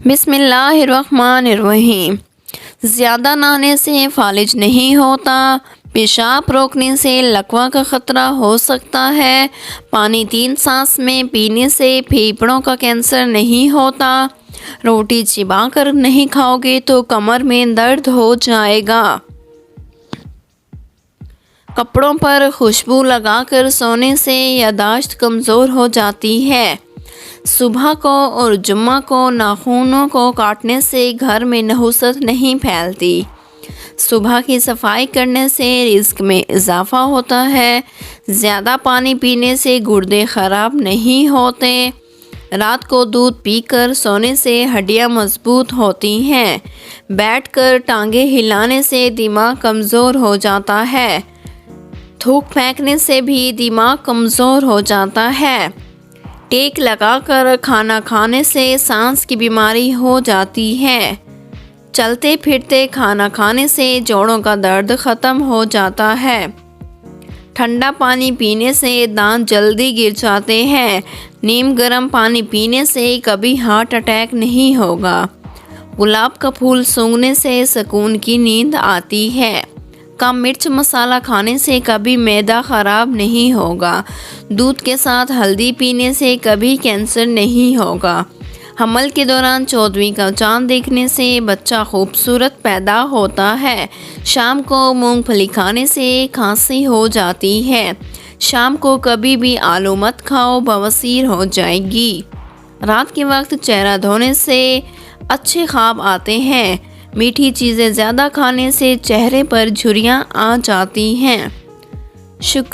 बिस्मिल्लाहिर्रहमानिर्रहीम। ज़्यादा नहाने से फालिज नहीं होता। पेशाब रोकने से लकवा का ख़तरा हो सकता है। पानी 3 सांस में पीने से फेफड़ों का कैंसर नहीं होता। रोटी चिबा कर नहीं खाओगे तो कमर में दर्द हो जाएगा। कपड़ों पर खुशबू लगाकर सोने से यादाश्त कमज़ोर हो जाती है। सुबह को और जुम्मा को नाखूनों को काटने से घर में नहुसत नहीं फैलती। सुबह की सफाई करने से रिज़्क में इजाफ़ा होता है। ज़्यादा पानी पीने से गुर्दे ख़राब नहीं होते। रात को दूध पीकर सोने से हड्डियां मजबूत होती हैं। बैठकर टांगे हिलाने से दिमाग कमज़ोर हो जाता है। थूक फेंकने से भी दिमाग कमज़ोर हो जाता है। टेक लगाकर खाना खाने से सांस की बीमारी हो जाती है। चलते फिरते खाना खाने से जोड़ों का दर्द ख़त्म हो जाता है। ठंडा पानी पीने से दांत जल्दी गिर जाते हैं। नीम गर्म पानी पीने से कभी हार्ट अटैक नहीं होगा। गुलाब का फूल सूंघने से सुकून की नींद आती है। कम मिर्च मसाला खाने से कभी मैदा ख़राब नहीं होगा। दूध के साथ हल्दी पीने से कभी कैंसर नहीं होगा। हमल के दौरान 14वीं का चांद देखने से बच्चा खूबसूरत पैदा होता है। शाम को मूंगफली खाने से खांसी हो जाती है। शाम को कभी भी आलू मत खाओ, बवासीर हो जाएगी। रात के वक्त चेहरा धोने से अच्छे ख्वाब आते हैं। मीठी चीज़ें ज़्यादा खाने से चेहरे पर झुर्रियाँ आ जाती हैं। शुक्र।